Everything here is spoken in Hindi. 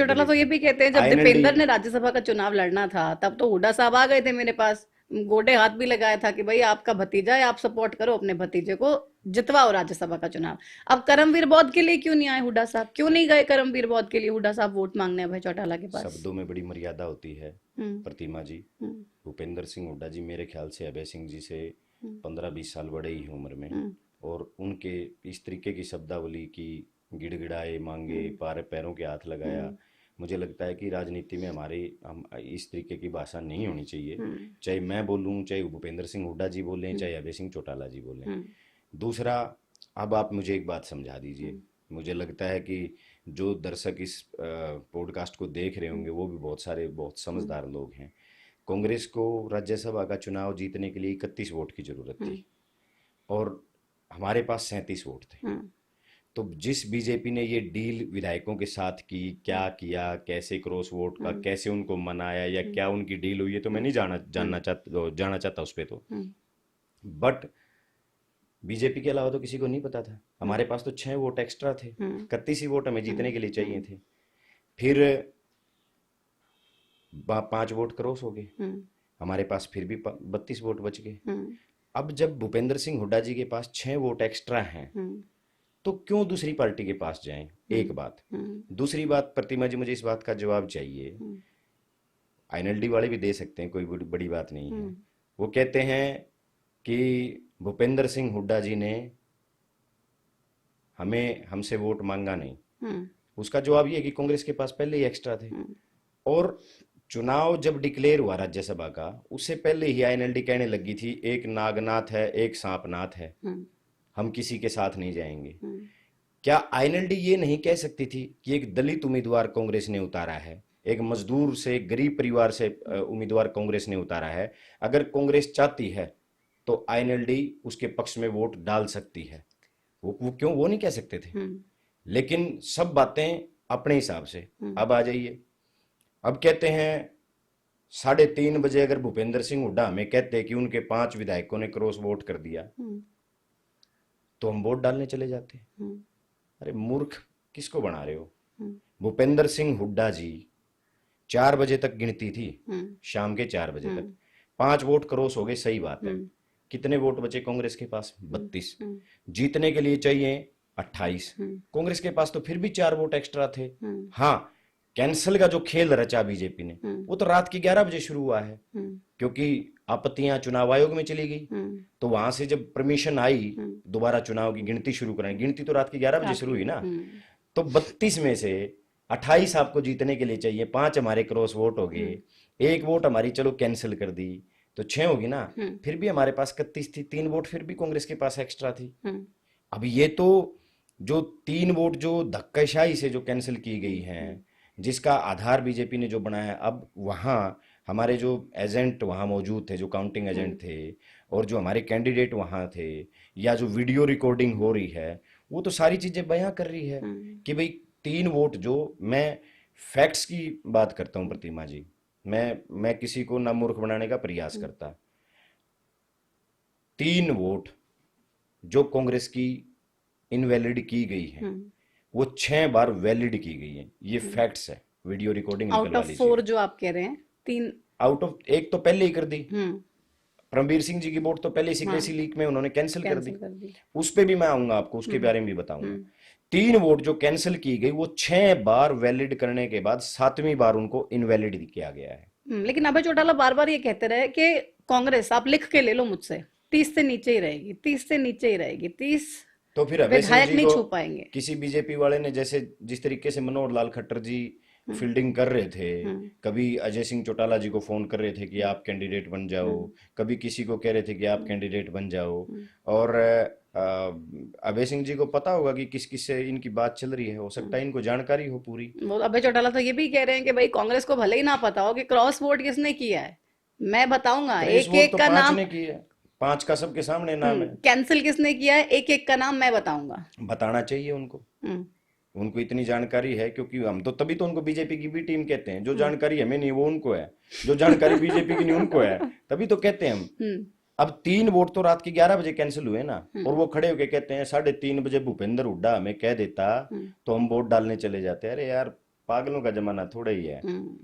चौटाला तो ये भी कहते हैं, जब आईएनएलडी। दीपेंद्र ने राज्यसभा का चुनाव लड़ना था तब तो हुड्डा साहब आ गए थे मेरे पास, गोटे हाथ भी लगाया था कि भाई आपका भतीजा है, आप सपोर्ट करो अपने भतीजे को, जितवाओ राज्यसभा का चुनाव। अब करमवीर बौद्ध के लिए क्यों नहीं आए हुड्डा साहब, क्यों नहीं गए करमवीर बौद्ध के लिए हुड्डा साहब वोट मांगने भाई चौटाला के पास? शब्दों में बड़ी मर्यादा होती है हम्म। प्रतिमा जी। हम्म। भूपेंद्र सिंह हुड्डा जी मेरे ख्याल से अभय सिंह जी से हम्म। 15-20 साल बड़े ही हैं उम्र में। हम्म। और उनके इस तरीके की शब्दावली की, गिड़गिड़ाए, मांगे, हम्म। पैरों के हाथ लगाया, हम्म। मुझे लगता है कि राजनीति में हमारे हम इस तरीके की भाषा नहीं होनी चाहिए। हम्म। चाहे मैं बोलूं, चाहे भूपेंद्र सिंह हुड्डा जी बोलें, हम्म। चाहे अभय सिंह चौटाला जी बोलें। हम्म। दूसरा, अब आप मुझे एक बात समझा दीजिए। हम्म। मुझे लगता है कि जो दर्शक इस पॉडकास्ट को देख रहे होंगे वो भी बहुत सारे बहुत हम्म। समझदार लोग हैं। कांग्रेस को राज्यसभा का चुनाव जीतने के लिए 31 वोट की जरूरत हम्म। थी और हमारे पास 37 वोट थे। हम्म। तो जिस बीजेपी ने ये डील विधायकों के साथ की, क्या किया, कैसे क्रॉस वोट का, हम्म। कैसे उनको मनाया, या हम्म। क्या उनकी डील हुई है, तो मैं नहीं जाना चाहता उस पर तो। हम्म। बट बीजेपी के अलावा तो किसी को नहीं पता था। हमारे पास तो 6 वोट एक्स्ट्रा थे, हम्म। 31 ही वोट हमें जीतने हम्म। के लिए चाहिए हम्म। थे। फिर 5 वोट क्रॉस हो गए, हम्म। हमारे पास फिर भी 32 वोट बच गए। हम्म। अब जब भूपेंद्र सिंह हुड्डा जी के पास 6 वोट एक्स्ट्रा हैं, हम्म। तो क्यों दूसरी पार्टी के पास जाएं? हम्म। एक बात। हम्म। दूसरी बात, प्रतिमा जी मुझे इस बात का जवाब चाहिए। हम्म। आईएनएलडी वाले भी दे सकते हैं, कोई बड़ी बात नहीं है। हम्म। वो कहते हैं कि भूपेंद्र सिंह हुड्डा जी ने हमें हमसे वोट मांगा नहीं। हम्म। उसका जवाब ये है कि कांग्रेस के पास पहले ही एक्स्ट्रा थे। हम्म। और चुनाव जब डिक्लेयर हुआ राज्यसभा का, उससे पहले ही आईएनएलडी कहने लगी थी एक नागनाथ है, एक सांपनाथ है, हम्म। हम किसी के साथ नहीं जाएंगे। हम्म। क्या आईएनएलडी ये नहीं कह सकती थी कि एक दलित उम्मीदवार कांग्रेस ने उतारा है, एक मजदूर से, गरीब परिवार से उम्मीदवार कांग्रेस ने उतारा है, अगर कांग्रेस चाहती है तो आईएनएलडी उसके पक्ष में वोट डाल सकती है? वो क्यों वो नहीं कह सकते थे? हम्म। लेकिन सब बातें अपने हिसाब से। हम्म। अब आ जाइए, अब कहते हैं 3:30 बजे अगर भूपेंद्र सिंह हुड्डा हमें कहते कि उनके 5 विधायकों ने क्रॉस वोट कर दिया, हम्म। तो हम वोट डालने चले जाते। हम्म। अरे मूर्ख किसको बना रहे हो? हम्म। भूपेंद्र सिंह हुड्डा जी, 4 बजे तक गिनती थी, हम्म। शाम के 4 बजे तक हम्म। 5 वोट क्रॉस हो गए, सही बात है। हम्म। कितने वोट बचे कांग्रेस के पास? हम्म। 32। हम्म। जीतने के लिए चाहिए 28। हम्म। कांग्रेस के पास तो फिर भी 4 वोट एक्स्ट्रा थे। हम्म। हाँ, कैंसल का जो खेल रचा बीजेपी ने, हम्म। वो तो रात के 11 बजे शुरू हुआ है, हम्म। क्योंकि आपत्तियां चुनाव आयोग में चली गई। हम्म। तो वहां से जब परमिशन आई हम्म। दोबारा चुनाव की गिनती शुरू कराएं, गिनती तो रात के 11 बजे रात शुरू की। हुई ना। हम्म। तो 32 में से 28 आपको जीतने के लिए चाहिए, 5 हमारे क्रॉस वोट हो हम्म। गए, 1 वोट हमारी चलो कैंसिल कर दी, तो 6 होगी ना। हम्म। फिर भी हमारे पास 31 थी, 3 वोट फिर भी कांग्रेस के पास एक्स्ट्रा थी। हम्म। अब ये तो जो 3 वोट जो धक्केशाही से जो कैंसिल की गई हैं, हम्म। जिसका आधार बीजेपी ने जो बनाया है, अब वहाँ हमारे जो एजेंट वहाँ मौजूद थे, जो काउंटिंग हम्म। एजेंट थे, और जो हमारे कैंडिडेट वहाँ थे, या जो वीडियो रिकॉर्डिंग हो रही है, वो तो सारी चीज़ें बयां कर रही है हम्म। कि भाई 3 वोट जो, मैं फैक्ट्स की बात करता हूँ प्रतिमा जी, मैं किसी को ना मूर्ख बनाने का प्रयास हम्म। करता। 3 वोट जो कांग्रेस की इनवैलिड की गई है, हम्म। वो 6 बार वैलिड की गई है, ये हम्म। फैक्ट्स है, वीडियो रिकॉर्डिंग आउट निकलवा ऑफ लीजिए। 4 जो आप कह रहे हैं, 3। आउट ऑफ, एक तो पहले ही कर दी, हम्म। परमवीर सिंह जी की वोट तो पहले हाँ, सीक्रेसी लीक में उन्होंने कैंसिल कर दी। कैंसिल कर दी। उस पे भी मैं आऊंगा, आपको उसके हम्म। बारे में भी बताऊंगा। हम्म। 3 वोट जो कैंसिल की गई, वो 6 बार वैलिड करने के बाद 7वीं बार उनको इनवैलिड किया गया है। लेकिन अभय चौटाला बार बार ये कहते रहे कि कांग्रेस, आप लिख के ले लो मुझसे, 30 से नीचे ही रहेगी, 30 से नीचे ही रहेगी, 30 तो फिर अभय सिंह विधायक जी नहीं को छू पाएंगे। किसी बीजेपी वाले ने, जैसे जिस तरीके से मनोहर लाल खट्टर जी हम्म। फील्डिंग कर रहे थे, हम्म। कभी अजय सिंह चौटाला जी को फोन कर रहे थे कि आप कैंडिडेट बन जाओ, हम्म। कभी किसी को कह रहे थे कि आप हम्म। कैंडिडेट बन जाओ। हम्म। और अभय सिंह जी को पता होगा कि किस किस से इनकी बात चल रही है, हो सकता है इनको जानकारी हो पूरी। वो अभय चौटाला तो ये भी कह रहे हैं कि भाई कांग्रेस को भले ही ना पता हो कि क्रॉस वोट किसने किया है, मैं बताऊंगा क्रेस एक वोट एक तो का 5 नाम। ने की है, 5 का सबके सामने नाम है। कैंसिल किसने किया है, एक एक का नाम मैं बताऊंगा। बताना चाहिए उनको, हम्म। उनको इतनी जानकारी है, क्योंकि हम तो तभी तो उनको बीजेपी की भी टीम कहते हैं। जो हम्म। जानकारी हमें नहीं वो उनको है, जो जानकारी बीजेपी की नहीं उनको है, तभी तो कहते हैं हम। हम्म। अब 3 वोट तो रात के 11 बजे कैंसिल हुए ना, और हम्म। वो खड़े होके कहते हैं 3:30 बजे भूपेंद्र हुड्डा हमें कह देता हम्म। तो हम वोट डालने चले जाते। अरे यार, पागलों का जमाना थोड़ा ही है। हम्म